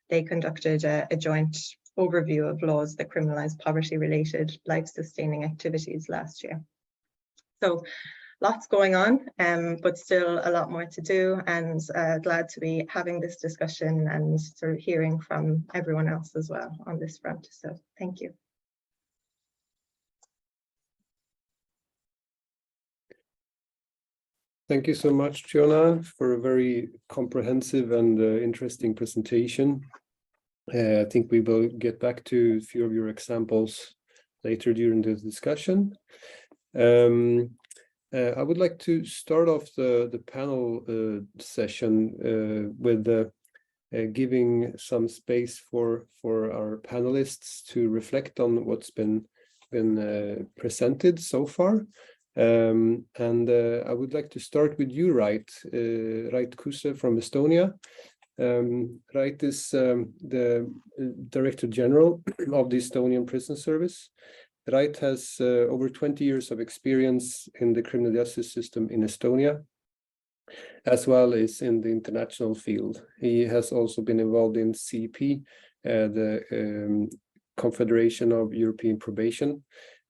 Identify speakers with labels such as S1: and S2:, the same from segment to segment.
S1: they conducted a joint overview of laws that criminalise poverty-related life-sustaining activities last year. So lots going on, but still a lot more to do, and glad to be having this discussion and sort of hearing from everyone else as well on this front. So thank you.
S2: Thank you so much, Tríona, for a very comprehensive and interesting presentation. I think we will get back to a few of your examples later during the discussion. I would like to start off the panel session with giving some space for our panelists to reflect on what's been presented so far. I would like to start with you, Rait Kuuse from Estonia. Rait is the Director General of the Estonian Prison Service. Rait has over 20 years of experience in the criminal justice system in Estonia, as well as in the international field. He has also been involved in CEP, the Confederation of European Probation,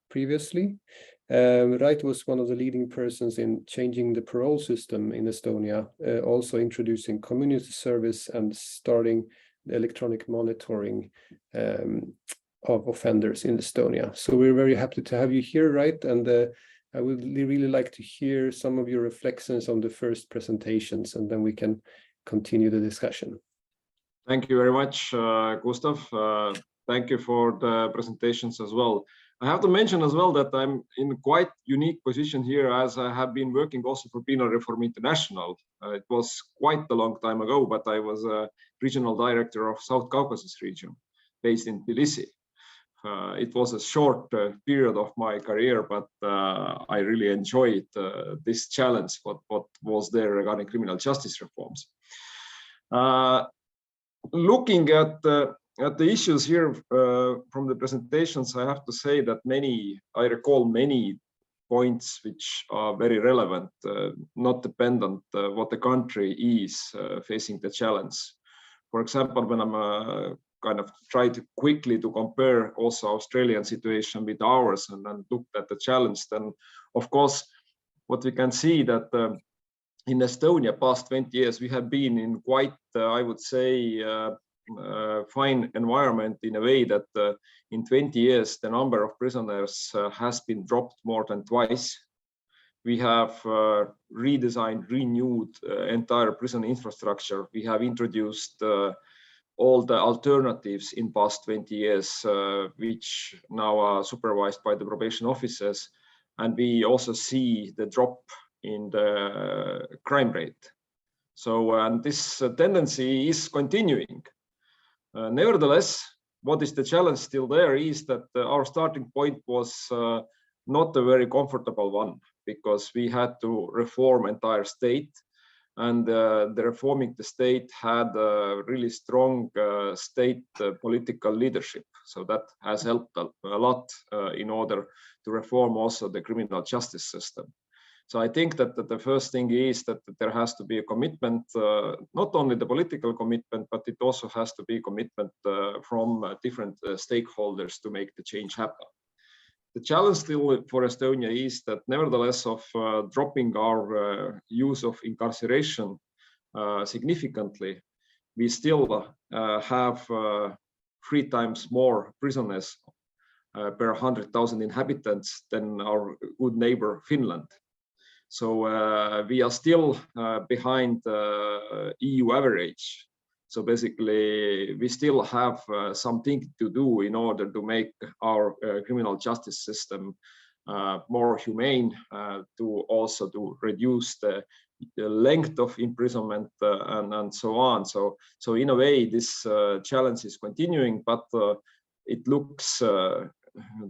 S2: previously. Rait was one of the leading persons in changing the parole system in Estonia, also introducing community service and starting the electronic monitoring of offenders in Estonia. So we're very happy to have you here, Rait, and I would really like to hear some of your reflections on the first presentations, and then we can continue the discussion.
S3: Thank you very much, Gustav. Thank you for the presentations as well. I have to mention as well that I'm in quite unique position here, as I have been working also for Penal Reform International. It was quite a long time ago, but I was a regional director of South Caucasus region based in Tbilisi. It was a short period of my career, but I really enjoyed this challenge, what was there regarding criminal justice reforms. Looking at the issues here from the presentations, I have to say that I recall many points which are very relevant, not dependent what the country is facing the challenge. For example, when I'm kind of try to quickly to compare also Australian situation with ours and then look at the challenge, then of course what we can see that in Estonia past 20 years we have been in quite I would say fine environment, in a way that in 20 years the number of prisoners has been dropped more than twice. We have redesigned, renewed entire prison infrastructure. We have introduced all the alternatives in past 20 years, which now are supervised by the probation officers. And we also see the drop in the crime rate. So and this tendency is continuing. Nevertheless, what is the challenge still there is that our starting point was not a very comfortable one, because we had to reform entire state. And the reforming the state had a really strong state political leadership. So that has helped a lot in order to reform also the criminal justice system. So I think that the first thing is that there has to be a commitment, not only the political commitment, but it also has to be commitment from different stakeholders to make the change happen. The challenge still for Estonia is that nevertheless of dropping our use of incarceration significantly, we still have 3 times more prisoners per 100,000 inhabitants than our good neighbor Finland. So we are still behind the EU average. So basically, we still have something to do in order to make our criminal justice system more humane, to also to reduce the length of imprisonment and so on. So in a way, this challenge is continuing, but it looks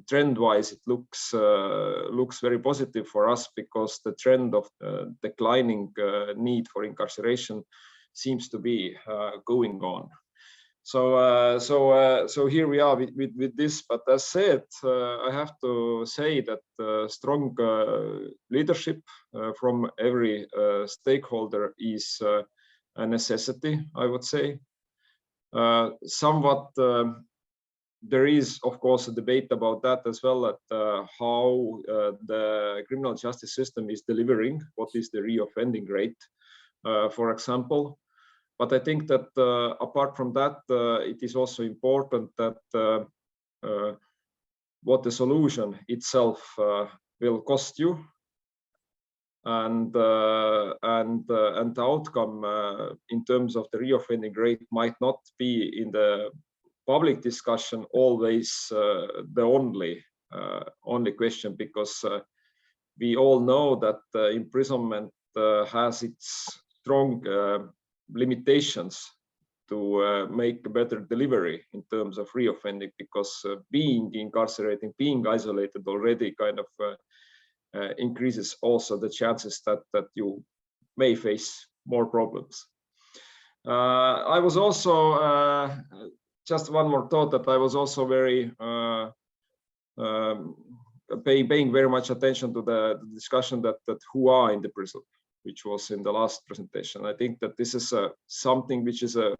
S3: trend-wise, it looks very positive for us, because the trend of declining need for incarceration seems to be going on. So here we are with this. But as said, I have to say that strong leadership from every stakeholder is a necessity, I would say. Somewhat there is, of course, a debate about that as well, that how the criminal justice system is delivering, what is the reoffending rate, for example. But I think that apart from that, it is also important that what the solution itself will cost you, and the outcome in terms of the reoffending rate might not be in the public discussion always the only question, because we all know that imprisonment has its strong limitations to make a better delivery in terms of reoffending, because being incarcerated, being isolated already kind of increases also the chances that you may face more problems. I was also just one more thought, that I was also very paying very much attention to the discussion that who are in the prison, which was in the last presentation. I think that this is something which is a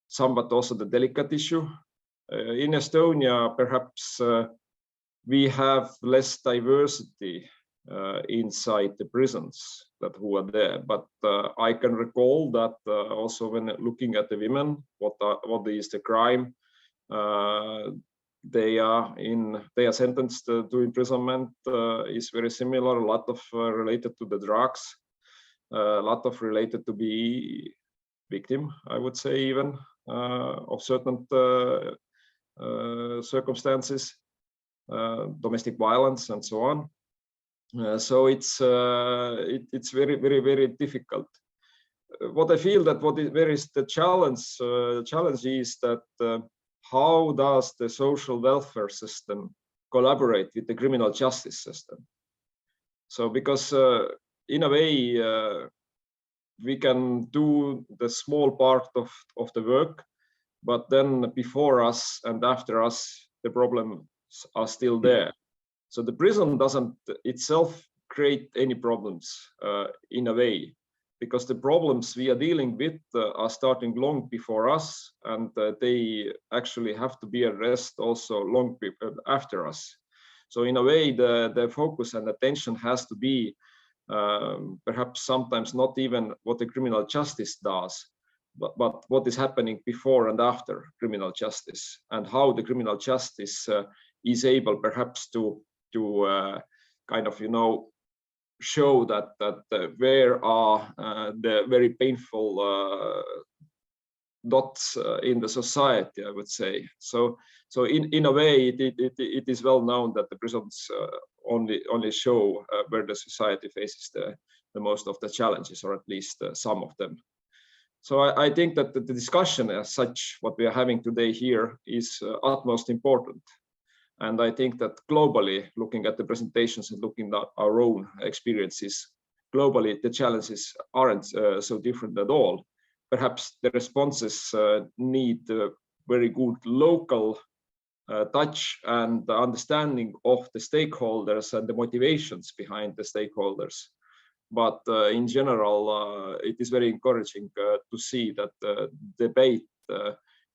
S3: somewhat also the delicate issue. In Estonia, perhaps we have less diversity inside the prisons that who are there, but I can recall that also when looking at the women, what is the crime they are sentenced to imprisonment is very similar. A lot of related to the drugs, a lot of related to be victim, I would say, even of certain circumstances, domestic violence and so on. So it's very, very, very difficult. What I feel that where is the challenge is that how does the social welfare system collaborate with the criminal justice system? So because in a way we can do the small part of the work, but then before us and after us the problems are still there. So the prison doesn't itself create any problems in a way, because the problems we are dealing with are starting long before us, and they actually have to be addressed also long after us. So in a way, the focus and attention has to be perhaps sometimes not even what the criminal justice does, but what is happening before and after criminal justice, and how the criminal justice is able perhaps to kind of, show that where are the very painful dots in the society, I would say. So in a way, it is well known that the prisons only show where the society faces the most of the challenges, or at least some of them. So I think that the discussion as such, what we are having today here, is utmost important. And I think that globally, looking at the presentations and looking at our own experiences, globally, the challenges aren't so different at all. Perhaps the responses need very good local touch and understanding of the stakeholders and the motivations behind the stakeholders. But in general, it is very encouraging to see that the debate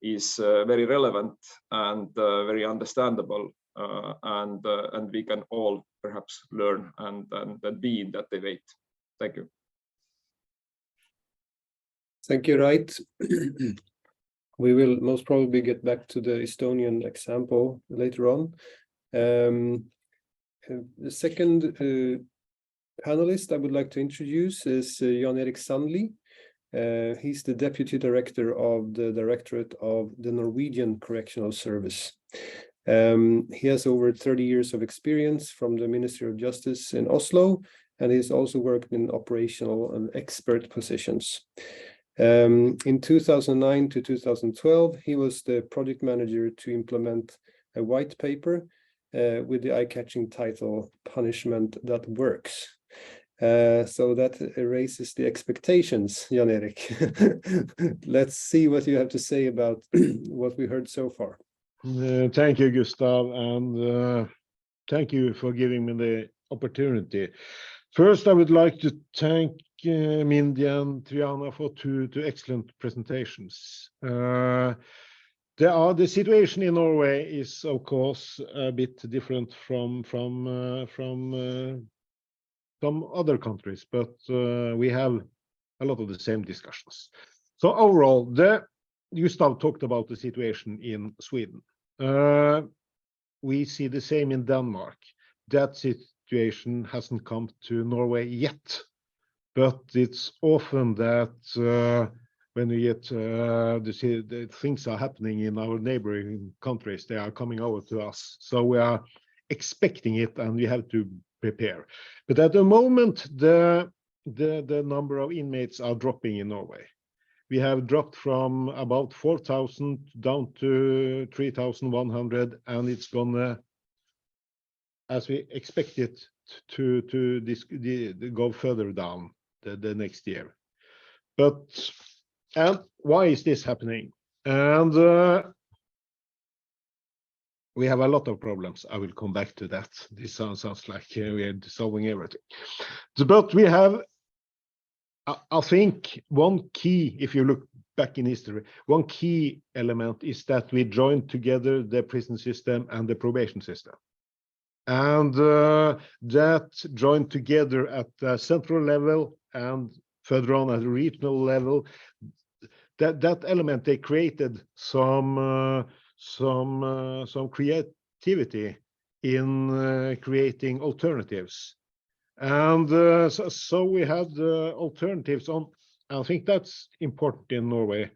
S3: is very relevant and very understandable, and we can all perhaps learn and be in that debate. Thank you.
S2: Thank you, Rait. We will most probably get back to the Estonian example later on. The second panelist I would like to introduce is Jan-Erik Sandlie. He's the Deputy Director of the Directorate of the Norwegian Correctional Service. He has over 30 years of experience from the Ministry of Justice in Oslo, and he's also worked in operational and expert positions. In 2009 to 2012, he was the project manager to implement a white paper with the eye-catching title, Punishment That Works. So that raises the expectations, Jan-Erik. Let's see what you have to say about what we heard so far.
S4: Thank you, Gustav, and thank you for giving me the opportunity. First, I would like to thank Mindy and Tríona for two excellent presentations. The situation in Norway is, of course, a bit different from some other countries, but we have a lot of the same discussions. So overall, Gustav talked about the situation in Sweden. We see the same in Denmark. That situation hasn't come to Norway yet, but it's often that when we get the things are happening in our neighboring countries, they are coming over to us. So we are expecting it, and we have to prepare. But at the moment, the number of inmates are dropping in Norway. We have dropped from about 4,000 down to 3,100, and it's gonna, as we expect it, to go further down the next year. And why is this happening? And we have a lot of problems. I will come back to that. This sounds like we are solving everything. But we have, I think, one key, if you look back in history, one key element is that we joined together the prison system and the probation system. And that joined together at the central level and further on at the regional level. That element, they created some creativity in creating alternatives. And so we had alternatives on, I think that's important in Norway,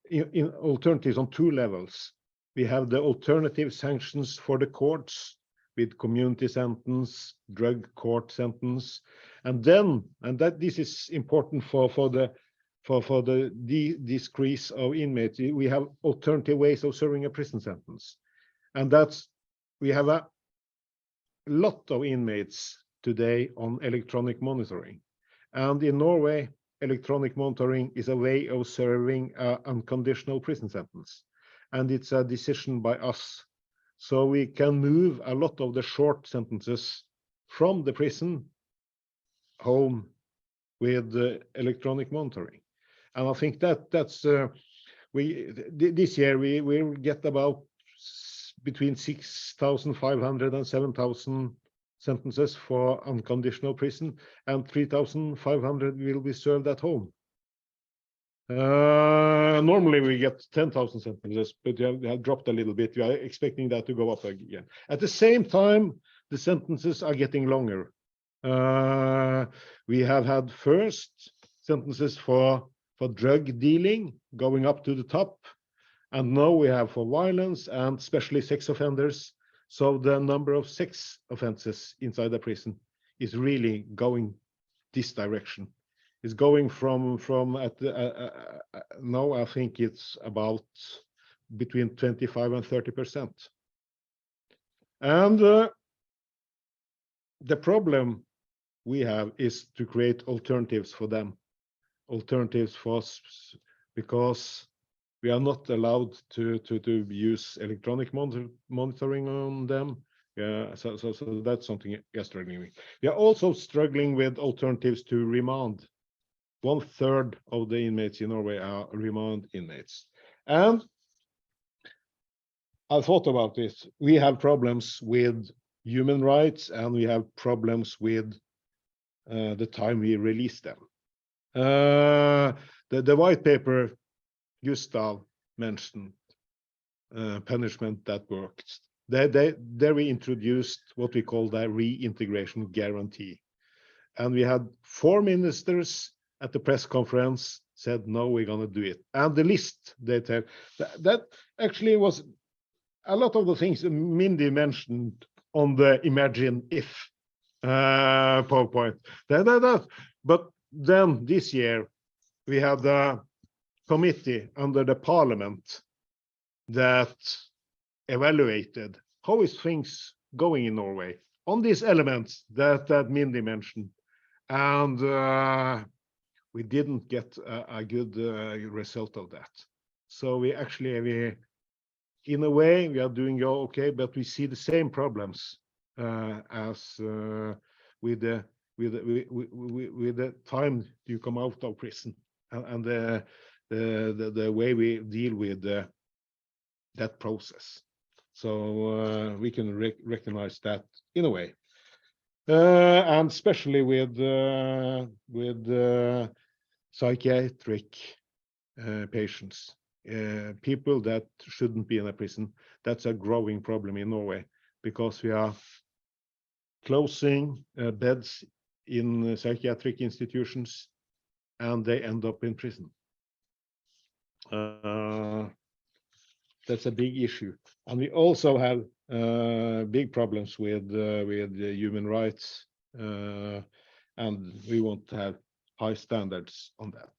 S4: in alternatives on two levels. We have the alternative sanctions for the courts with community sentence, drug court sentence, and that this is important for the decrease of inmates. We have alternative ways of serving a prison sentence, and we have a lot of inmates today on electronic monitoring, and in Norway, electronic monitoring is a way of serving an unconditional prison sentence, and it's a decision by us. So we can move a lot of the short sentences from the prison home with electronic monitoring. And I think that's this year we will get about between 6,500 and 7,000 sentences for unconditional prison, and 3,500 will be served at home. Normally we get 10,000 sentences, but we have dropped a little bit. We are expecting that to go up again. At the same time, the sentences are getting longer. We have had first sentences for drug dealing going up to the top, and now we have for violence and especially sex offenders. So the number of sex offenses inside the prison is really going this direction. It's going from at now I think it's about between 25 and 30%. And the problem we have is to create alternatives for them, alternatives for us, because we are not allowed to use electronic monitoring on them. So that's something we are struggling with. We are also struggling with alternatives to remand. 1/3 of the inmates in Norway are remand inmates. And I thought about this. We have problems with human rights, and we have problems with the time we release them. The white paper Gustav mentioned, punishment that works. There we introduced what we call the reintegration guarantee. And we had 4 ministers at the press conference said, no, we're going to do it. And the list they tell that actually was a lot of the things Mindy mentioned on the imagine if PowerPoint. But then this year we have the committee under the parliament that evaluated how is things going in Norway on these elements that Mindy mentioned. And we didn't get a good result of that. So we in a way, we are doing okay, but we see the same problems as with with the time you come out of prison, and the way we deal with that process. So we can recognize that in a way, and especially with psychiatric patients, people that shouldn't be in a prison. That's a growing problem in Norway, because we are closing beds in psychiatric institutions, and they end up in prison. That's a big issue, and we also have big problems with human rights, and we want to have high standards on that.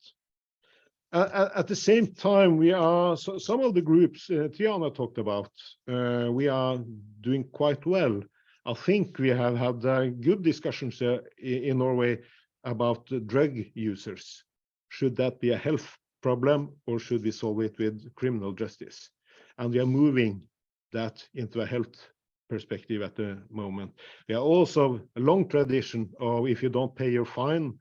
S4: At the same time, we are some of the groups Tríona talked about. We are doing quite well. I think we have had good discussions in Norway about drug users. Should that be a health problem, or should we solve it with criminal justice? And we are moving that into a health perspective at the moment. There are also a long tradition of, if you don't pay your fine,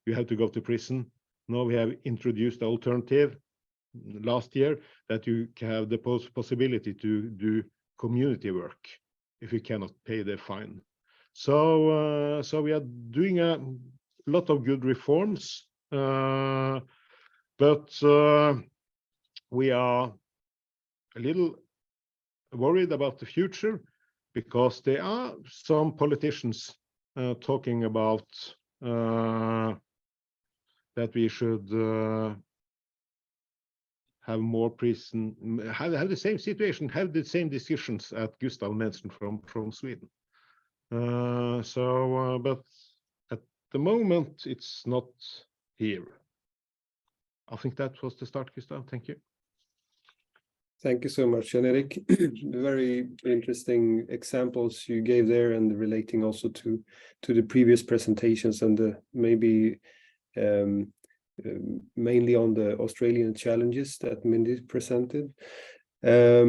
S4: you have to go to prison. Now we have introduced the alternative last year, that you have the possibility to do community work if you cannot pay the fine. So we are doing a lot of good reforms, but we are a little worried about the future, because there are some politicians talking about that we should have more prison, have the same situation, have the same decisions that Gustav mentioned from Sweden. But at the moment, it's not here. I think that was the start, Gustav. Thank you.
S2: Thank you so much, Jan-Erik. Very interesting examples you gave there, and relating also to the previous presentations, and maybe mainly on the Australian challenges that Mindy presented. I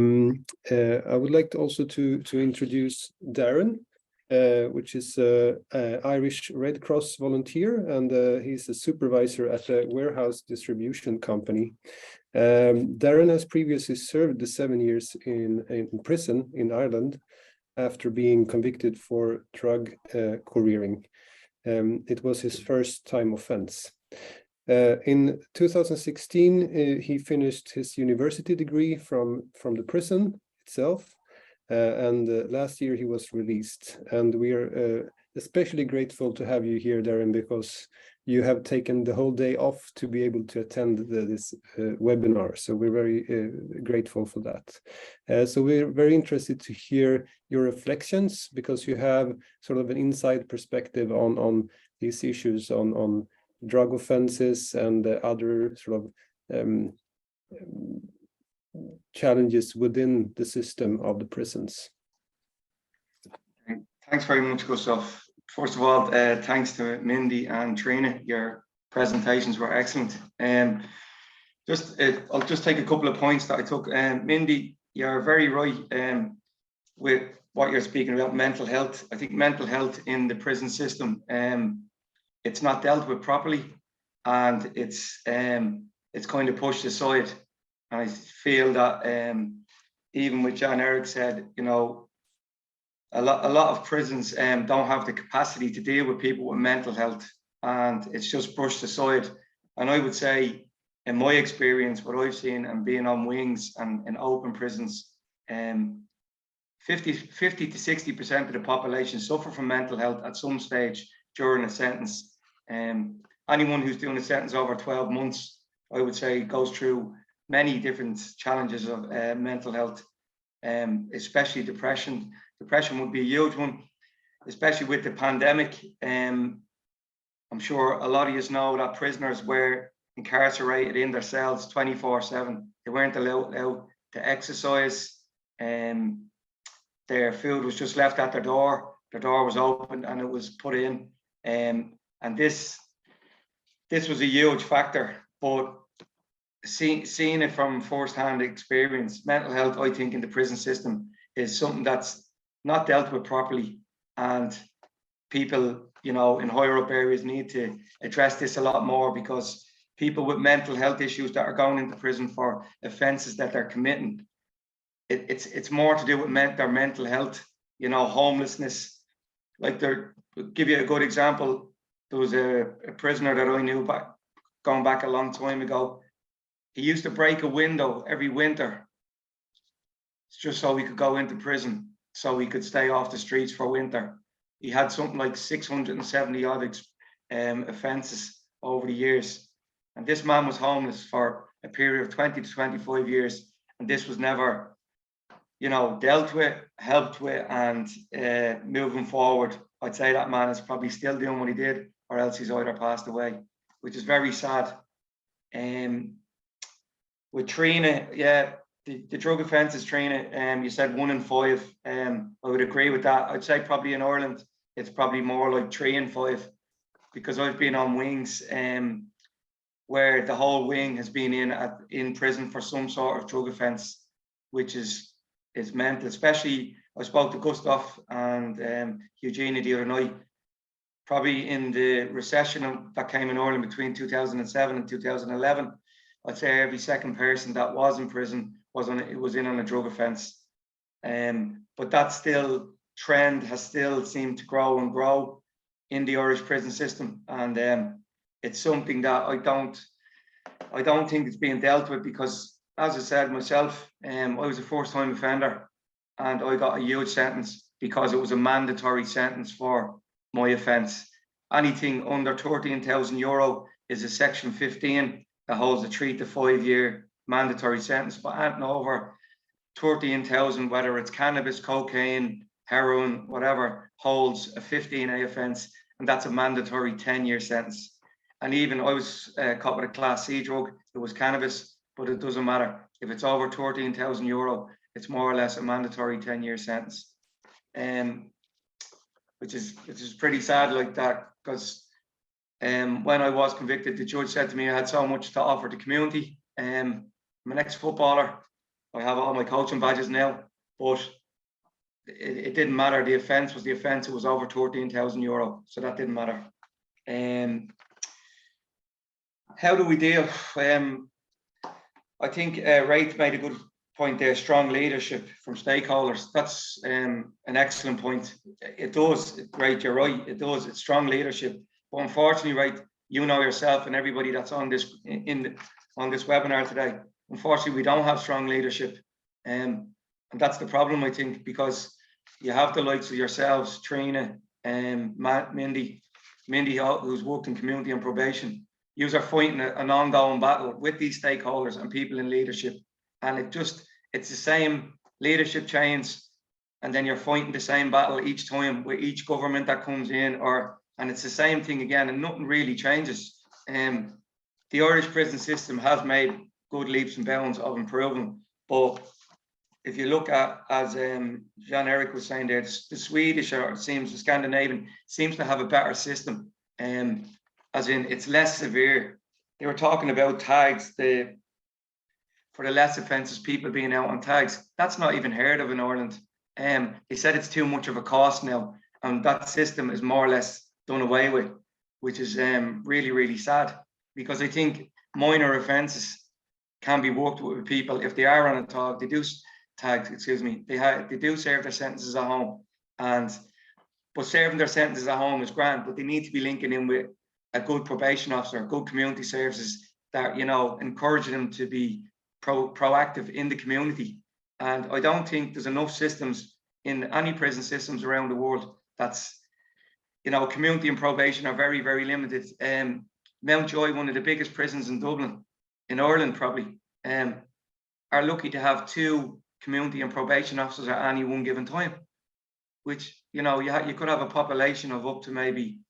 S2: would like to also to introduce Darren, which is Irish Red Cross volunteer, and he's a supervisor at a warehouse distribution company. Darren has previously served the 7 years in prison in Ireland after being convicted for drug couriering. It was his first time offense. In 2016, he finished his university degree from the prison itself, and last year he was released. And we are especially grateful to have you here, Darren, because you have taken the whole day off to be able to attend this webinar. So we're very grateful for that. So we're very interested to hear your reflections, because you have sort of an inside perspective on these issues, on drug offenses and other sort of challenges within the system of the prisons.
S5: Thanks very much, Gustav. First of all, thanks to Mindy and Tríona. Your presentations were excellent. I'll just take a couple of points that I took. Mindy, you're very right with what you're speaking about, mental health. I think mental health in the prison system, it's not dealt with properly, and it's kind of pushed aside. And I feel that even with Jan-Erik said, you know, a lot of prisons don't have the capacity to deal with people with mental health, and it's just brushed aside. And I would say, in my experience, what I've seen and being on wings and in open prisons, 50 to 60% of the population suffer from mental health at some stage during a sentence. Anyone who's doing a sentence over 12 months, I would say, goes through many different challenges of mental health, especially depression. Depression would be a huge one, especially with the pandemic. I'm sure a lot of you know that prisoners were incarcerated in their cells 24/7. They weren't allowed to exercise. Their food was just left at their door. Their door was opened and it was put in. And this was a huge factor. But seeing it from first-hand experience, mental health, I think, in the prison system is something that's not dealt with properly, and people you know, in higher up areas need to address this a lot more, because people with mental health issues that are going into prison for offences that they're committing, it's more to do with their mental health, you know, homelessness. Like, give you a good example. There was a prisoner that I knew going back a long time ago. He used to break a window every winter just so he could go into prison, so he could stay off the streets for winter. He had something like 670 odd offences over the years. And this man was homeless for a period of 20 to 25 years. And this was never, you know, dealt with, helped with, and moving forward, I'd say that man is probably still doing what he did, or else he's either passed away, which is very sad. With Tríona, yeah, the drug offences, Tríona, you said 1 in 5. I would agree with that. I'd say probably in Ireland, it's probably more like 3 in 5, because I've been on wings where the whole wing has been in prison for some sort of drug offence, which is mental. Especially, I spoke to Gustav and Eugenia the other night. Probably in the recession that came in Ireland between 2007 and 2011, I'd say every second person that was in prison was in on a drug offence. But that trend has still seemed to grow and grow in the Irish prison system, and it's something that I don't think it's being dealt with, because, as I said myself, I was a first-time offender, and I got a huge sentence because it was a mandatory sentence for my offence. Anything under €13,000 is a Section 15 that holds a 3 to 5 year mandatory sentence, but anything over 13,000, whether it's cannabis, cocaine, heroin, whatever, holds a 15A offence, and that's a mandatory 10-year sentence. And even I was caught with a Class C drug. It was cannabis, but it doesn't matter. If it's over €13,000, it's more or less a mandatory 10-year sentence. Which is pretty sad like that, because when I was convicted, the judge said to me I had so much to offer the community. I'm an ex-footballer. I have all my coaching badges now, but it didn't matter. The offence was the offence. It was over €13,000, so that didn't matter. How do we deal? I think Rait made a good point there. Strong leadership from stakeholders. That's an excellent point. It does, Rait, you're right. It does. It's strong leadership. But unfortunately, Rait, you know yourself and everybody that's on this on this webinar today, unfortunately, we don't have strong leadership. And that's the problem, I think, because you have the likes of yourselves, Tríona, Mindy, who's worked in community and probation. Yous are fighting an ongoing battle with these stakeholders and people in leadership. And it's the same leadership chains. And then you're fighting the same battle each time with each government that comes in, and it's the same thing again, and nothing really changes. The Irish prison system has made good leaps and bounds of improving, but if you look at, as Jan-Erik was saying there, the Swedish, or it seems the Scandinavian, seems to have a better system, as in it's less severe. They were talking about tags, for the less offences, people being out on tags. That's not even heard of in Ireland. They said it's too much of a cost now, and that system is more or less done away with, which is really, really sad, because I think minor offences can be worked with people if they are on a tag. They do they do serve their sentences at home, but serving their sentences at home is grand, but they need to be linking in with a good probation officer, good community services that, you know, encouraging them to be proactive in the community. And I don't think there's enough systems in any prison systems around the world that's, you know, community and probation are very, very limited. Mountjoy, one of the biggest prisons in Dublin, in Ireland probably, are lucky to have 2 community and probation officers at any one given time, which, you know, you could have a population of up to maybe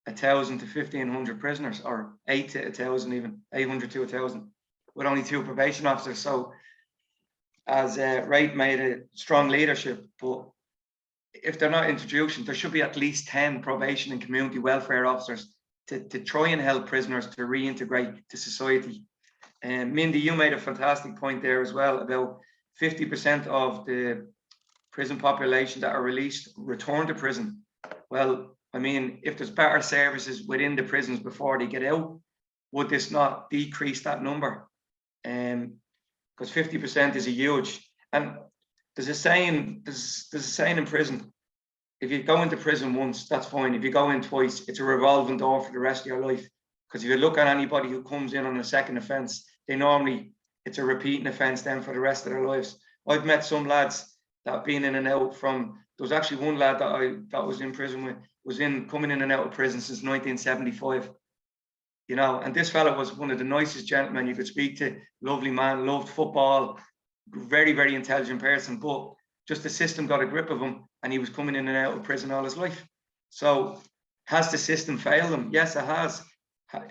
S5: 1,000 to 1,500 prisoners, or 8 to 1,000, even 800 to 1,000, with only 2 probation officers. So, as Rait made a strong leadership, but if they're not introduced, there should be at least 10 probation and community welfare officers to try and help prisoners to reintegrate to society. And Mindy, you made a fantastic point there as well about 50% of the prison population that are released return to prison. Well, I mean, if there's better services within the prisons before they get out, would this not decrease that number? Because 50% is a huge, and there's a saying in prison, if you go into prison once, that's fine. If you go in twice, it's a revolving door for the rest of your life. Because if you look at anybody who comes in on a second offence, it's a repeating offence then for the rest of their lives. I've met some lads that have been in and out from, there was actually one lad that was in prison with, coming in and out of prison since 1975. You know, and this fella was one of the nicest gentlemen you could speak to, lovely man, loved football, very, very intelligent person, but just the system got a grip of him and he was coming in and out of prison all his life. So has the system failed him? Yes, it has.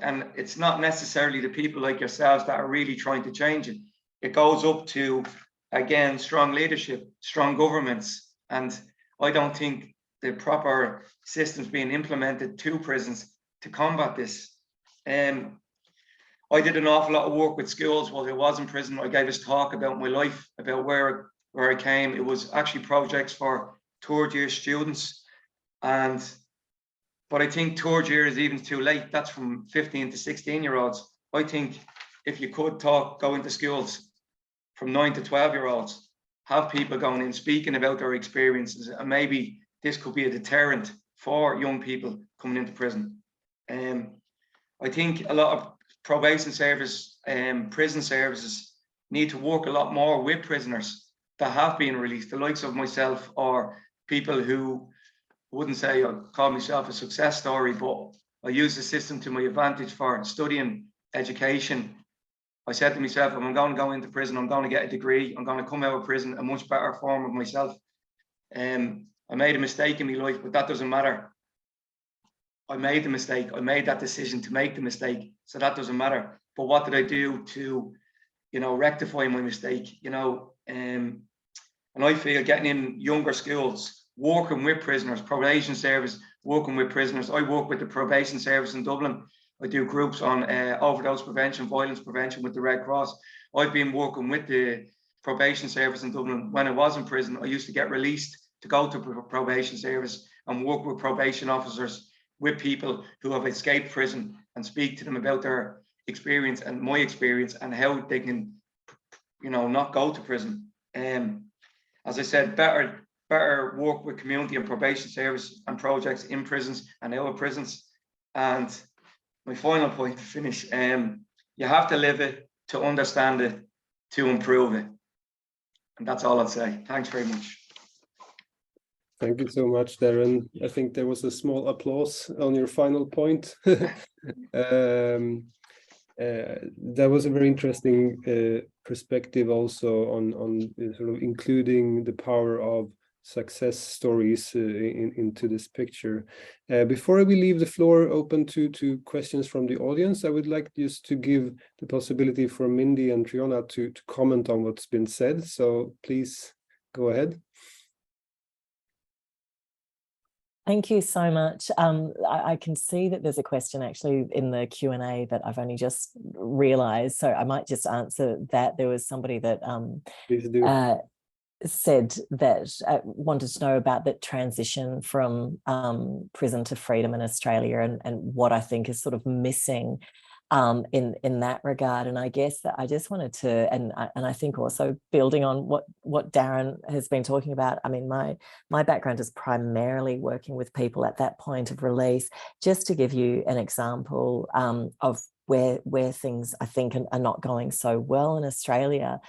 S5: And it's not necessarily the people like yourselves that are really trying to change it. It goes up to, again, strong leadership, strong governments. And I don't think the proper systems being implemented to prisons to combat this. I did an awful lot of work with schools while I was in prison. I gave a talk about my life, about where I came. It was actually projects for third year students. But I think third year is even too late. That's from 15 to 16-year-olds. I think if you could go into schools from 9 to 12-year-olds, have people going in speaking about their experiences, and maybe this could be a deterrent for young people coming into prison. I think a lot of probation service and prison services need to work a lot more with prisoners that have been released, the likes of myself, or people who wouldn't say I call myself a success story, but I use the system to my advantage for studying education. I said to myself, if I'm going to go into prison, I'm going to get a degree. I'm going to come out of prison a much better form of myself. I made a mistake in my life, but that doesn't matter. I made the mistake. I made that decision to make the mistake, so that doesn't matter. But what did I do to, rectify my mistake? And I feel getting in younger schools, working with prisoners, probation service, working with prisoners. I work with the probation service in Dublin. I do groups on overdose prevention, violence prevention with the Red Cross. I've been working with the probation service in Dublin. When I was in prison, I used to get released to go to probation service and work with probation officers, with people who have escaped prison, and speak to them about their experience and my experience and how they can, not go to prison. As I said, better work with community and probation service and projects in prisons and out of prisons. And my final point to finish, you have to live it, to understand it, to improve it. And that's all I'll say. Thanks very much.
S2: Thank you so much, Darren. I think there was a small applause on your final point. That was a very interesting perspective also on sort of including the power of success stories into this picture. Before we leave the floor open to questions from the audience, I would like just to give the possibility for Mindy and Tríona to comment on what's been said. So please go ahead.
S6: Thank you so much. I can see that there's a question actually in the Q&A that I've only just realized, so I might just answer that. There was somebody that said that wanted to know about the transition from prison to freedom in Australia and what I think is sort of missing in that regard. And I guess that I just wanted to, and I think also building on what Darren has been talking about. I mean, my background is primarily working with people at that point of release. Just to give you an example of where things I think are not going so well in Australia,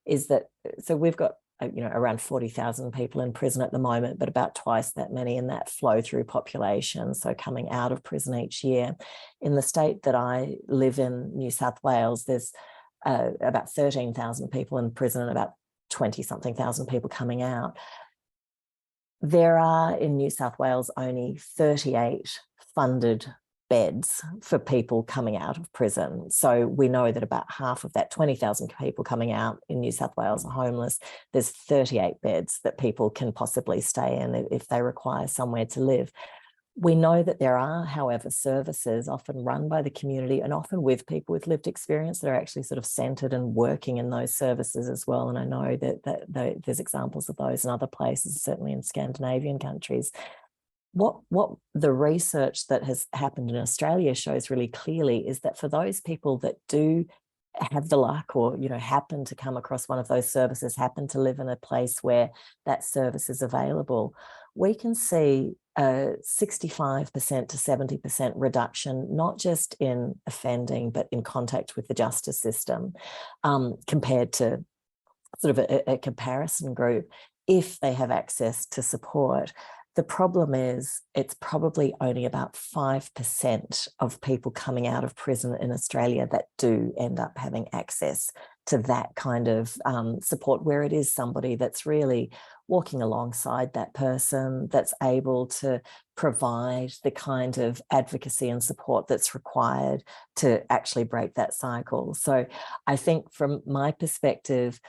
S6: is that so we've got around 40,000 people in prison at the moment, but about twice that many in that flow through population, so coming out of prison each year. In the state that I live in, New South Wales, there's about 13,000 people in prison and about 20-something thousand people coming out. There are in New South Wales only 38 funded beds for people coming out of prison. So we know that about half of that 20,000 people coming out in New South Wales are homeless. There's 38 beds that people can possibly stay in if they require somewhere to live. We know that there are, however, services often run by the community and often with people with lived experience that are actually sort of centred and working in those services as well. And I know that there's examples of those in other places, certainly in Scandinavian countries. what the research that has happened in Australia shows really clearly is that for those people that do have the luck, or happen to come across one of those services, happen to live in a place where that service is available, we can see a 65% to 70% reduction, not just in offending, but in contact with the justice system, compared to sort of a comparison group, if they have access to support. The problem is it's probably only about 5% of people coming out of prison in Australia that do end up having access to that kind of support, where it is somebody that's really walking alongside that person, that's able to provide the kind of advocacy and support that's required to actually break that cycle. So I think from my perspective,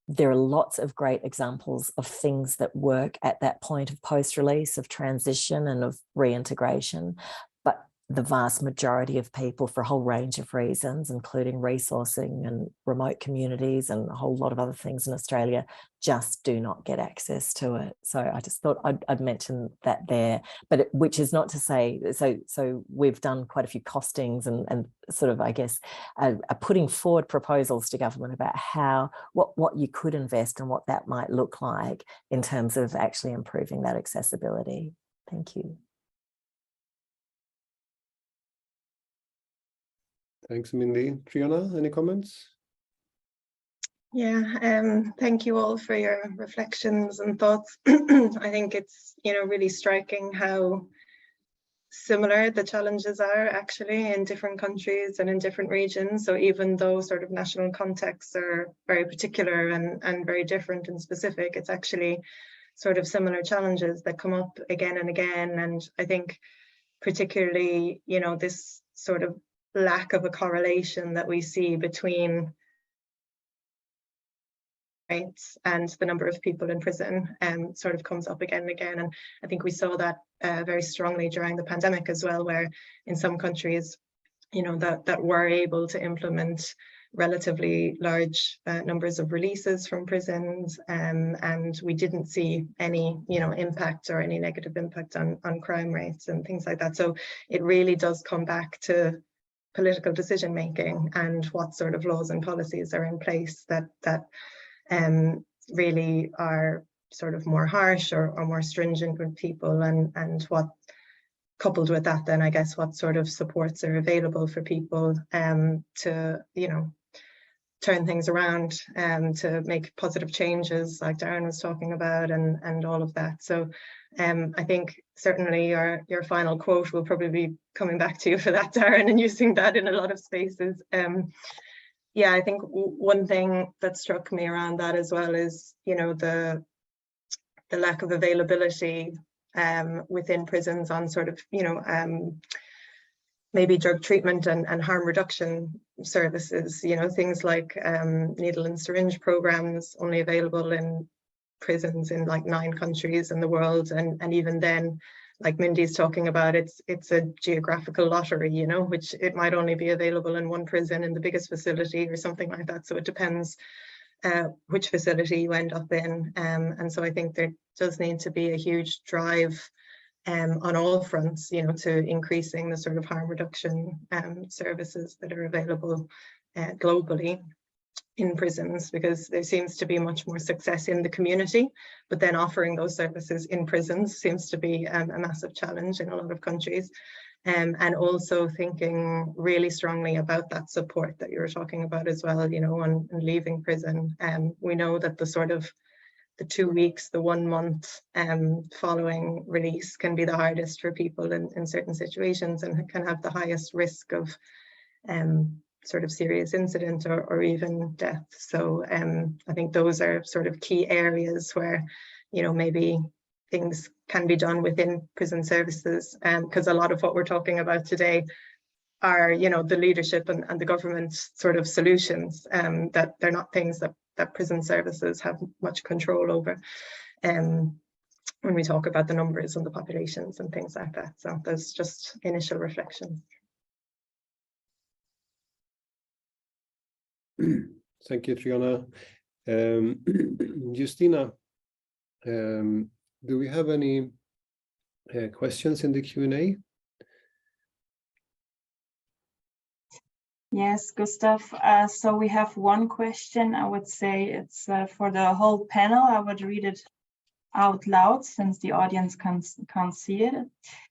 S6: there are lots of great examples of things that work at that point of post-release, of transition and of reintegration. But the vast majority of people, for a whole range of reasons, including resourcing and remote communities and a whole lot of other things in Australia, just do not get access to it. So I just thought I'd mention that there, but which is not to say, so we've done quite a few costings and sort of, I guess, are putting forward proposals to government about what you could invest and what that might look like in terms of actually improving that accessibility. Thank you.
S2: Thanks, Mindy. Tríona, any comments?
S1: Yeah, thank you all for your reflections and thoughts. I think it's, really striking how similar the challenges are actually in different countries and in different regions. So even though sort of national contexts are very particular and very different and specific, it's actually sort of similar challenges that come up again and again. And I think particularly, this sort of lack of a correlation that we see between rates and the number of people in prison sort of comes up again and again. And I think we saw that very strongly during the pandemic as well, where in some countries, that were able to implement relatively large numbers of releases from prisons, and we didn't see any, impact or any negative impact on crime rates and things like that. So it really does come back to political decision making and what sort of laws and policies are in place that really are sort of more harsh or more stringent with people, and what, coupled with that, then I guess what sort of supports are available for people to turn things around to make positive changes like Darren was talking about, and all of that. So I think certainly your final quote will probably be coming back to you for that, Darren, and using that in a lot of spaces. Yeah, I think one thing that struck me around that as well is, the lack of availability within prisons on sort of, maybe drug treatment and harm reduction services, things like needle and syringe programs only available in prisons in like 9 countries in the world. And even then, like Mindy's talking about, it's a geographical lottery, which it might only be available in one prison in the biggest facility or something like that. So it depends which facility you end up in. And so I think there does need to be a huge drive on all fronts, to increasing the sort of harm reduction services that are available globally in prisons, because there seems to be much more success in the community, but then offering those services in prisons seems to be a massive challenge in a lot of countries. And also thinking really strongly about that support that you were talking about as well, on leaving prison. We know that the sort of the 2 weeks, the 1 month following release can be the hardest for people in certain situations, and can have the highest risk of sort of serious incident or even death. So I think those are sort of key areas where, maybe things can be done within prison services, because a lot of what we're talking about today are, the leadership and the government sort of solutions, that they're not things that prison services have much control over when we talk about the numbers and the populations and things like that. So there's just initial reflections.
S2: Thank you, Tríona. Justina, do we have any questions in the Q&A?
S7: Yes, Gustav. So we have one question. I would say it's for the whole panel. I would read it out loud since the audience can't see it.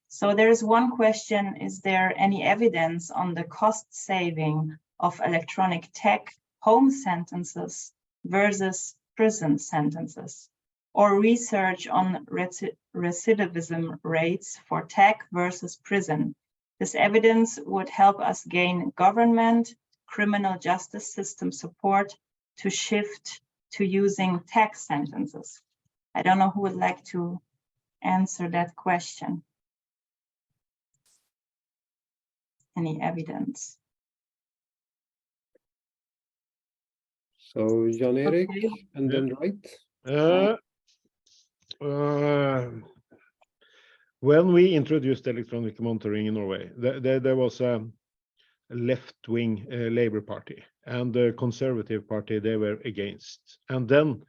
S7: So there is one question: is there any evidence on the cost saving of electronic tech home sentences versus prison sentences, or research on recidivism rates for tech versus prison? This evidence would help us gain government, criminal justice system support to shift to using tech sentences. I don't know who would like to answer that question. Any evidence?
S2: So Jan-Erik,
S7: Okay.
S2: and then Rait.
S4: When we introduced electronic monitoring in Norway, there was a left-wing Labour Party, and the Conservative Party, they were against. And then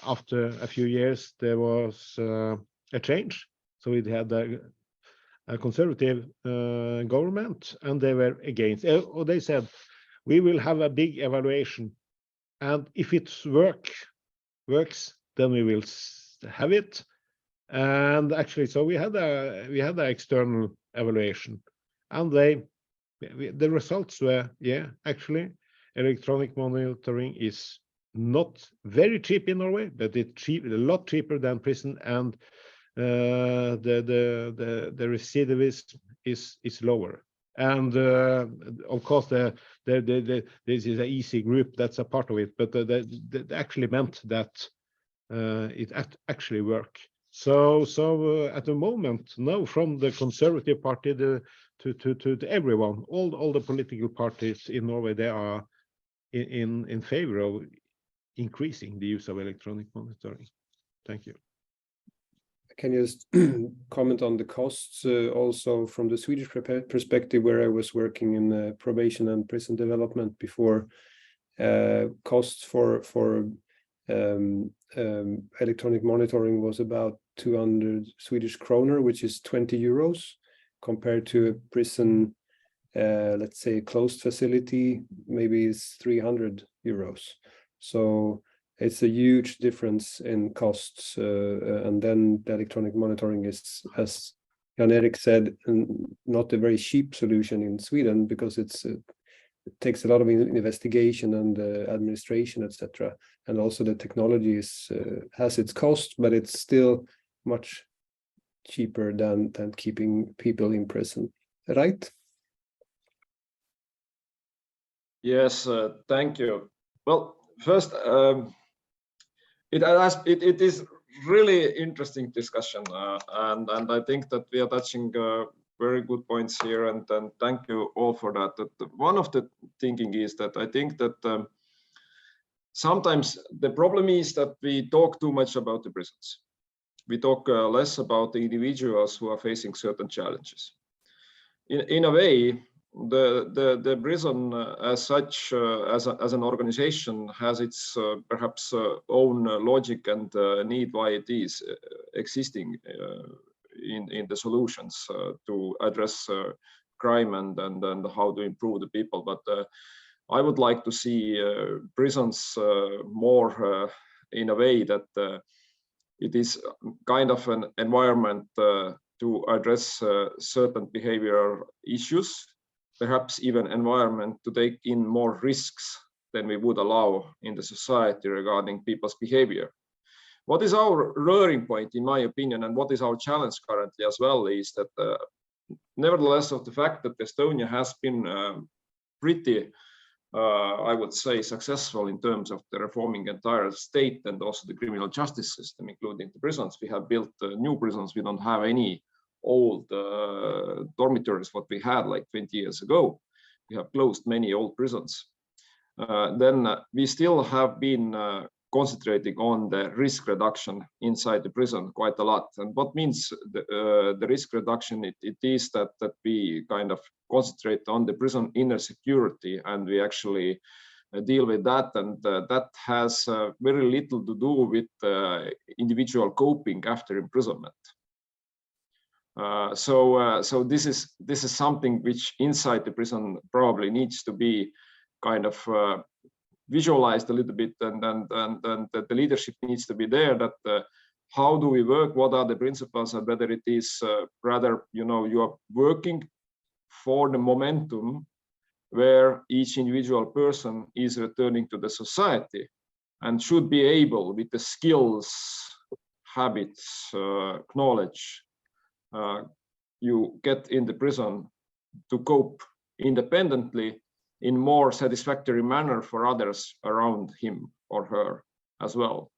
S4: after a few years, there was a change. So we had a Conservative government, and they were against. They said, we will have a big evaluation, and if it works, then we will have it. And actually, so we had an external evaluation, and the results were, yeah, actually, electronic monitoring is not very cheap in Norway, but it's a lot cheaper than prison, and the recidivism is lower. And of course, this is an easy group, that's a part of it, but that actually meant that it actually worked. So at the moment now, from the Conservative Party to everyone, all the political parties in Norway, they are in favor of increasing the use of electronic monitoring. Thank you.
S2: Can you just comment on the costs also from the Swedish perspective, where I was working in probation and prison development before? Costs for electronic monitoring was about 200 Swedish kroner, which is 20 euros, compared to a prison, let's say closed facility, maybe it's 300 euros. So it's a huge difference in costs. And then the electronic monitoring is, as Jan-Erik said, not a very cheap solution in Sweden, because it takes a lot of investigation and administration, etc. And also the technology has its cost, but it's still much cheaper than keeping people in prison, right?
S3: Yes, thank you. Well, first, it is really interesting discussion, and I think that we are touching very good points here, and thank you all for that. One of the thinking is that I think that sometimes the problem is that we talk too much about the prisons. We talk less about the individuals who are facing certain challenges. In a way, the prison as such, as an organization, has its perhaps own logic and need why it is existing in the solutions to address crime and how to improve the people. But I would like to see prisons more in a way that it is kind of an environment to address certain behavioral issues, perhaps even environment to take in more risks than we would allow in the society regarding people's behavior. What is our learning point, in my opinion, and what is our challenge currently as well, is that nevertheless of the fact that Estonia has been pretty, I would say, successful in terms of the reforming entire state and also the criminal justice system, including the prisons. We have built new prisons. We don't have any old dormitories what we had like 20 years ago. We have closed many old prisons. Then we still have been concentrating on the risk reduction inside the prison quite a lot. And what means the risk reduction? It is that we kind of concentrate on the prison inner security, and we actually deal with that, and that has very little to do with individual coping after imprisonment. So this is something which inside the prison probably needs to be kind of visualized a little bit, and the leadership needs to be there, that how do we work, what are the principles, and whether it is rather, you are working for the momentum where each individual person is returning to the society and should be able, with the skills, habits, knowledge you get in the prison, to cope independently in more satisfactory manner for others around him or her as well.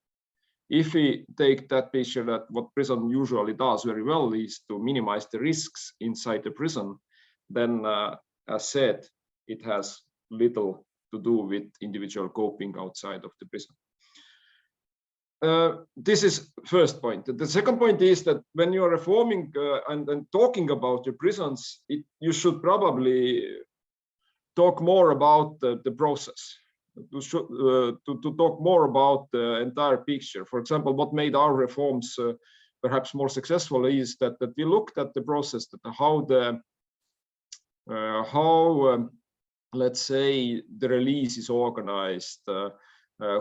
S3: If we take that picture, that what prison usually does very well is to minimize the risks inside the prison, then as said, it has little to do with individual coping outside of the prison. This is first point. The second point is that when you are reforming and talking about your prisons, you should probably talk more about the process, to talk more about the entire picture. For example, what made our reforms perhaps more successful is that we looked at the process, that how let's say the release is organized,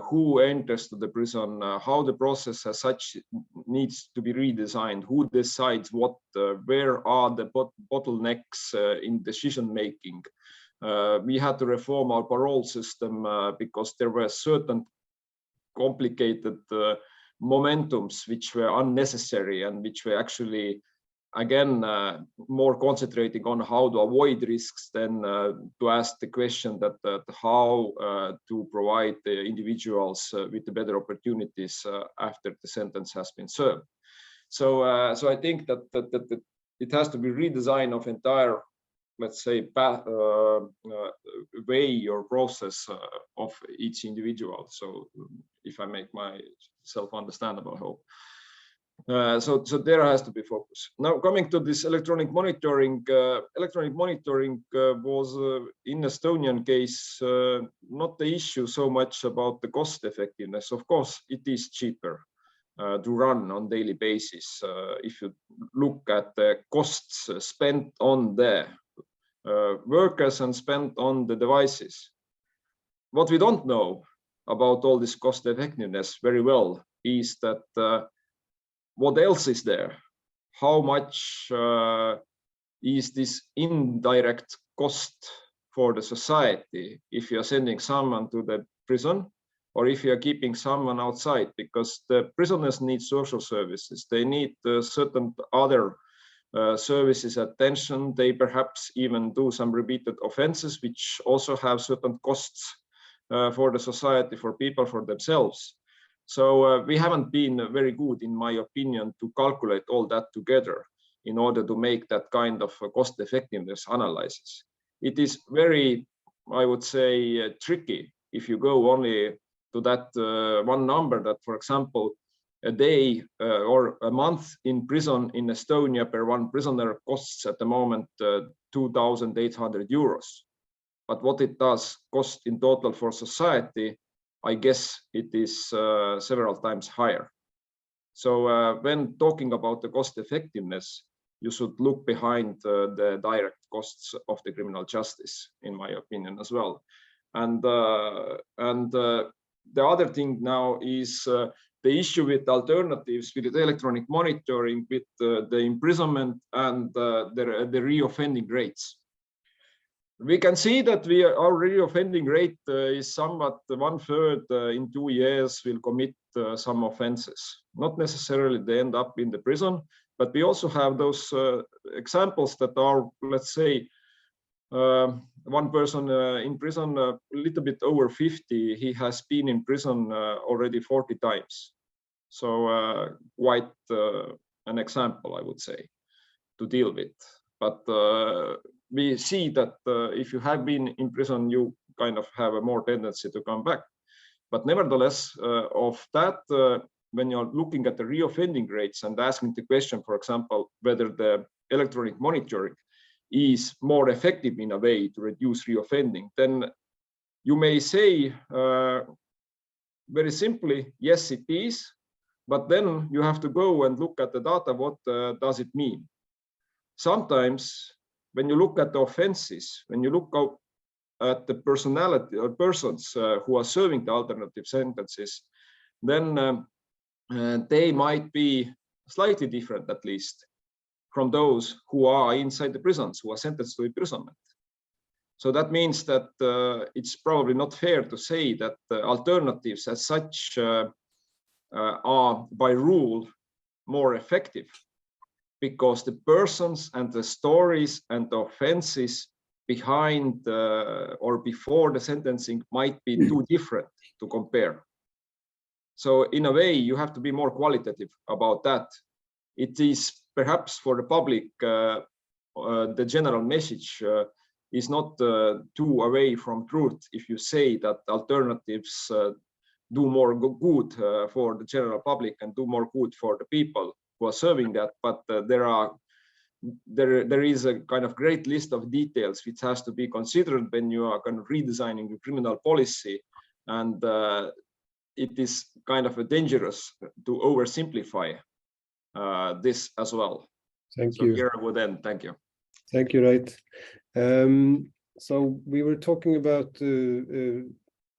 S3: who enters to the prison, how the process as such needs to be redesigned, who decides what, where are the bottlenecks in decision making. We had to reform our parole system because there were certain complicated momentums which were unnecessary and which were actually, again, more concentrating on how to avoid risks than to ask the question that how to provide the individuals with the better opportunities after the sentence has been served. So I think that it has to be redesign of entire, let's say, way or process of each individual. So if I make myself understandable, I hope. So there has to be focus. Now, coming to this electronic monitoring was in Estonian case not the issue so much about the cost effectiveness. Of course, it is cheaper to run on daily basis if you look at the costs spent on the workers and spent on the devices. What we don't know about all this cost effectiveness very well is that what else is there? How much is this indirect cost for the society if you are sending someone to the prison, or if you are keeping someone outside? Because the prisoners need social services, they need certain other services, attention, they perhaps even do some repeated offenses which also have certain costs for the society, for people, for themselves. So we haven't been very good, in my opinion, to calculate all that together in order to make that kind of cost effectiveness analysis. It is very, I would say, tricky if you go only to that one number, that, for example, a day or a month in prison in Estonia per one prisoner costs at the moment 2,800 euros. But what it does cost in total for society, I guess it is several times higher. So when talking about the cost effectiveness, you should look behind the direct costs of the criminal justice, in my opinion, as well. And the other thing now is the issue with alternatives, with the electronic monitoring, with the imprisonment and the reoffending rates. We can see that our reoffending rate is somewhat 1/3 in 2 years will commit some offenses. Not necessarily they end up in the prison, but we also have those examples that are, let's say, one person in prison a little bit over 50, he has been in prison already 40 times. So quite an example, I would say, to deal with. But we see that if you have been in prison, you kind of have a more tendency to come back. But nevertheless, of that, when you're looking at the reoffending rates and asking the question, for example, whether the electronic monitoring is more effective in a way to reduce reoffending, then you may say very simply, yes, it is, but then you have to go and look at the data. What does it mean? Sometimes when you look at the offenses, when you look at the personality or persons who are serving the alternative sentences, then they might be slightly different, at least, from those who are inside the prisons, who are sentenced to imprisonment. So that means that it's probably not fair to say that alternatives as such are by rule more effective, because the persons and the stories and the offenses behind or before the sentencing might be too different to compare. So in a way, you have to be more qualitative about that. It is perhaps for the public, the general message is not too away from truth if you say that alternatives do more good for the general public and do more good for the people who are serving that. But there is a kind of great list of details which has to be considered when you are kind of redesigning the criminal policy, and it is kind of dangerous to oversimplify this as well.
S2: Thank
S3: so
S2: you.
S3: Here I would end. Thank you.
S2: Thank you, Rait. So we were talking about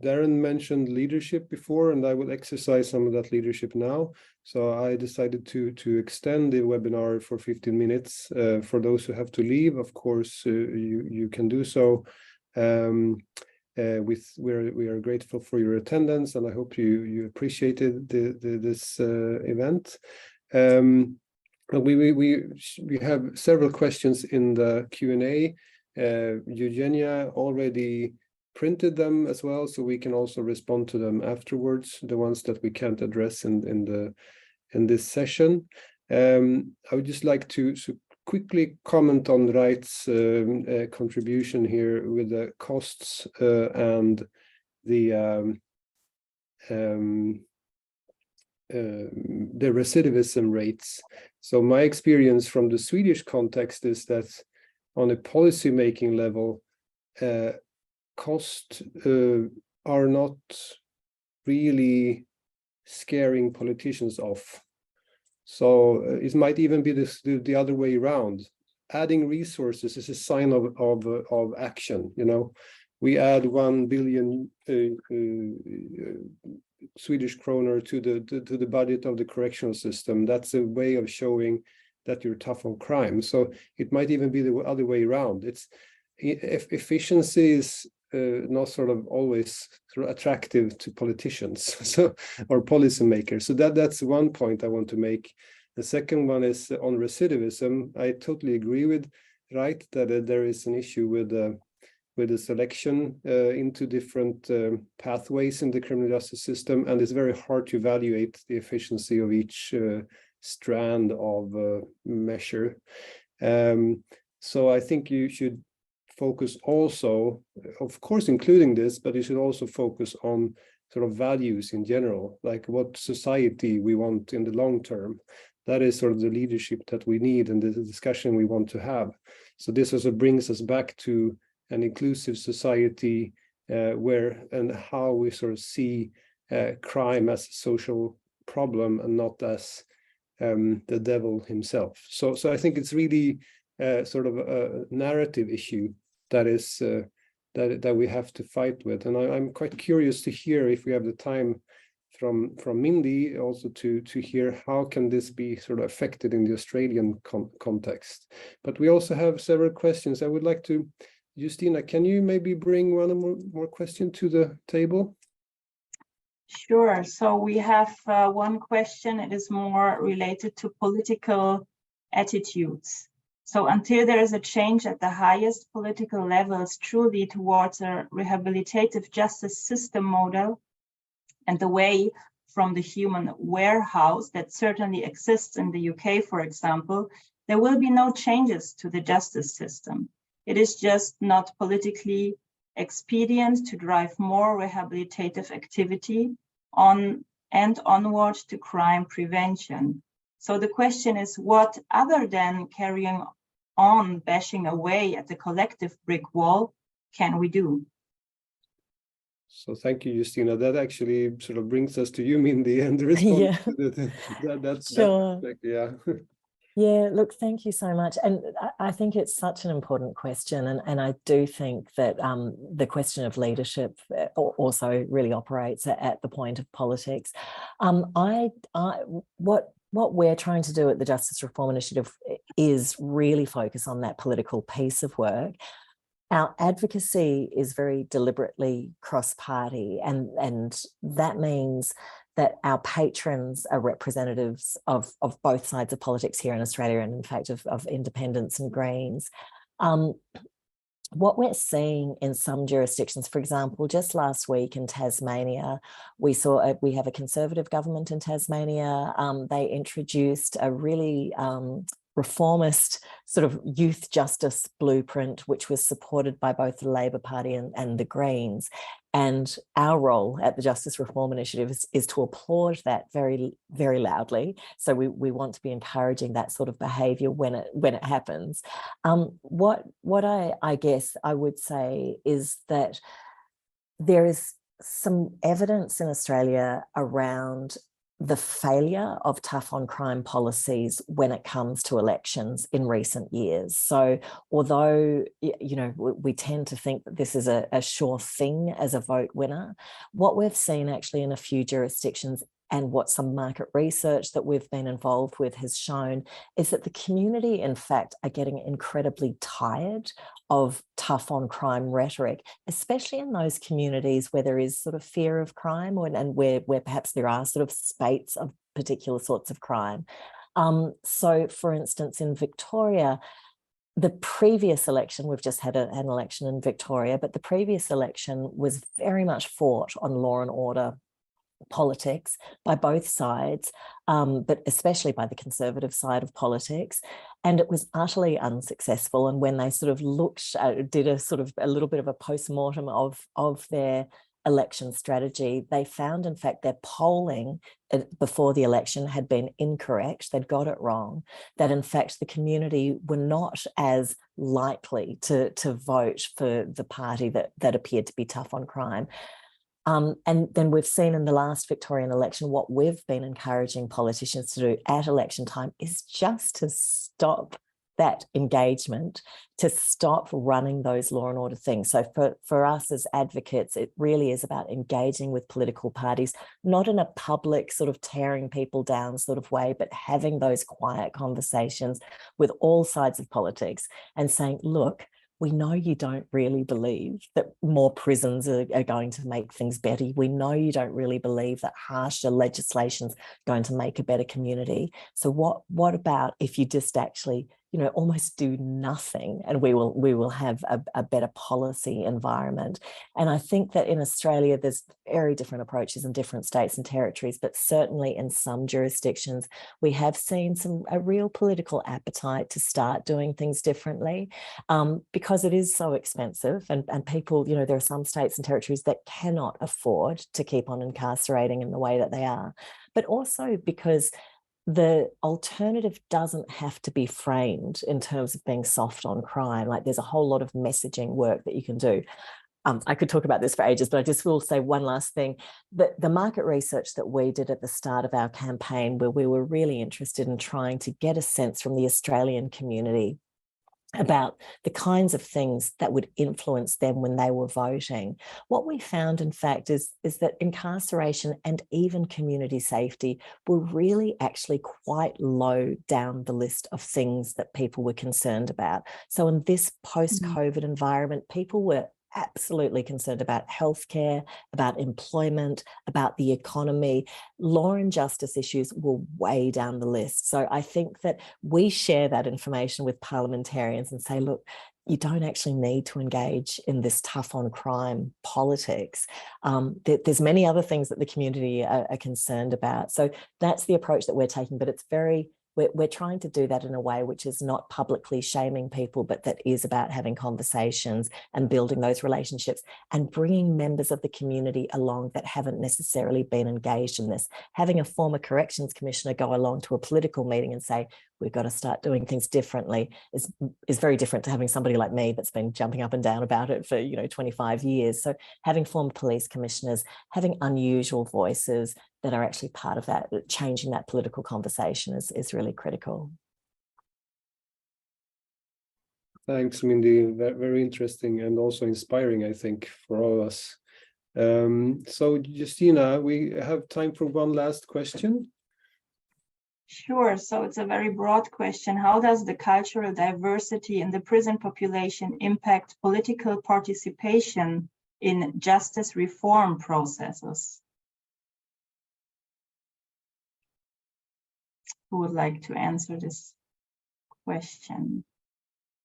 S2: Darren mentioned leadership before, and I will exercise some of that leadership now. So I decided to extend the webinar for 15 minutes. For those who have to leave, of course, you can do so. We are grateful for your attendance, and I hope you appreciated this event. We have several questions in the Q&A. Eugenia already printed them as well, so we can also respond to them afterwards, the ones that we can't address in this session. I would just like to quickly comment on Rait's contribution here with the costs and the recidivism rates. So my experience from the Swedish context is that on a policy-making level, costs are not really scaring politicians off. So it might even be the other way around. Adding resources is a sign of action. You know, we add 1 billion Swedish kronor to the budget of the correctional system. That's a way of showing that you're tough on crime. So it might even be the other way around. Efficiency is not sort of always attractive to politicians or policymakers. So that's one point I want to make. The second one is on recidivism. I totally agree with Rait that there is an issue with the selection into different pathways in the criminal justice system, and it's very hard to evaluate the efficiency of each strand of measure. So I think you should focus also, of course, including this, but you should also focus on sort of values in general, like what society we want in the long term. That is sort of the leadership that we need and the discussion we want to have. So this also brings us back to an inclusive society where and how we sort of see crime as a social problem and not as the devil himself. So I think it's really sort of a narrative issue that is that we have to fight with. And I'm quite curious to hear, if we have the time, from Mindy also to hear how can this be sort of affected in the Australian context. But we also have several questions. I would like to, Justina, can you maybe bring one more question to the table?
S7: Sure. So we have one question. It is more related to political attitudes. So until there is a change at the highest political levels truly towards a rehabilitative justice system model and away from the human warehouse that certainly exists in the UK, for example, there will be no changes to the justice system. It is just not politically expedient to drive more rehabilitative activity on and onward to crime prevention. So the question is, what other than carrying on bashing away at the collective brick wall can we do?
S2: So thank you, Justina. That actually sort of brings us to you, Mindy, and the response.
S6: Yeah.
S2: Sure. Yeah.
S6: Yeah, look, thank you so much. And I think it's such an important question. And I do think that the question of leadership also really operates at the point of politics. What we're trying to do at the Justice Reform Initiative is really focus on that political piece of work. Our advocacy is very deliberately cross-party, and that means that our patrons are representatives of both sides of politics here in Australia, and in fact of independents and Greens. What we're seeing in some jurisdictions, for example, just last week in Tasmania, we have a Conservative government in Tasmania. They introduced a really reformist sort of youth justice blueprint, which was supported by both the Labor Party and the Greens. And our role at the Justice Reform Initiative is to applaud that very, very loudly. So we want to be encouraging that sort of behaviour when it happens. What I guess I would say is that there is some evidence in Australia around the failure of tough on crime policies when it comes to elections in recent years. So although, you know, we tend to think that this is a sure thing as a vote winner, what we've seen actually in a few jurisdictions and what some market research that we've been involved with has shown is that the community, in fact, are getting incredibly tired of tough on crime rhetoric, especially in those communities where there is sort of fear of crime and where perhaps there are sort of spates of particular sorts of crime. So, for instance, in Victoria, the previous election, we've just had an election in Victoria, but the previous election was very much fought on law and order politics by both sides, but especially by the Conservative side of politics. And it was utterly unsuccessful. And when they sort of did a little bit of a post-mortem of their election strategy, they found, in fact, their polling before the election had been incorrect. They'd got it wrong, that in fact the community were not as likely to vote for the party that appeared to be tough on crime. And then we've seen in the last Victorian election, what we've been encouraging politicians to do at election time is just to stop that engagement, to stop running those law and order things. So for us as advocates, it really is about engaging with political parties, not in a public sort of tearing people down sort of way, but having those quiet conversations with all sides of politics and saying, look, we know you don't really believe that more prisons are going to make things better. We know you don't really believe that harsher legislation is going to make a better community. So what about if you just actually, you know, almost do nothing, and we will have a better policy environment. And I think that in Australia, there's very different approaches in different states and territories, but certainly in some jurisdictions, we have seen a real political appetite to start doing things differently, because it is so expensive, and people, you know, there are some states and territories that cannot afford to keep on incarcerating in the way that they are, but also because the alternative doesn't have to be framed in terms of being soft on crime. Like, there's a whole lot of messaging work that you can do. I could talk about this for ages, but I just will say one last thing. The market research that we did at the start of our campaign, where we were really interested in trying to get a sense from the Australian community about the kinds of things that would influence them when they were voting. What we found, in fact, is that incarceration and even community safety were really actually quite low down the list of things that people were concerned about. So in this post-COVID environment, people were absolutely concerned about healthcare, about employment, about the economy. Law and justice issues were way down the list. So I think that we share that information with parliamentarians and say, look, you don't actually need to engage in this tough on crime politics. There's many other things that the community are concerned about. So that's the approach that we're taking, but it's we're trying to do that in a way which is not publicly shaming people, but that is about having conversations and building those relationships and bringing members of the community along that haven't necessarily been engaged in this. Having a former corrections commissioner go along to a political meeting and say, we've got to start doing things differently is very different to having somebody like me that's been jumping up and down about it for 25 years. So having former police commissioners, having unusual voices that are actually part of that, changing that political conversation is really critical.
S2: Thanks, Mindy. Very interesting and also inspiring, I think, for all of us. So, Justina, we have time for one last question.
S7: Sure. So it's a very broad question. How does the cultural diversity in the prison population impact political participation in justice reform processes? Who would like to answer this question?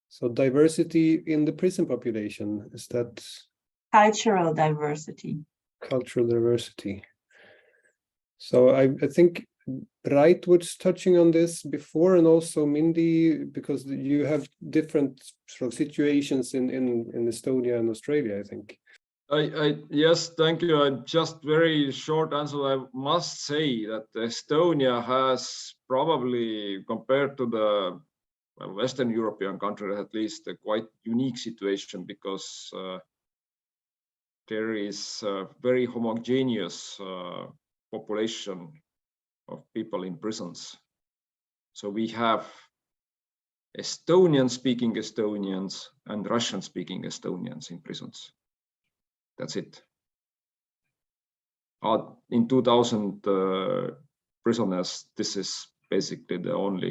S2: So diversity in the prison population, is that?
S7: Cultural diversity.
S2: Cultural diversity. So I think Rait was touching on this before, and also Mindy, because you have different sort of situations in Estonia and Australia, I think.
S3: Yes, thank you. Just very short answer. I must say that Estonia has probably, compared to the Western European countries, at least, a quite unique situation, because there is a very homogeneous population of people in prisons. So we have Estonian-speaking Estonians and Russian-speaking Estonians in prisons. That's it. In 2000 prisoners, this is basically the only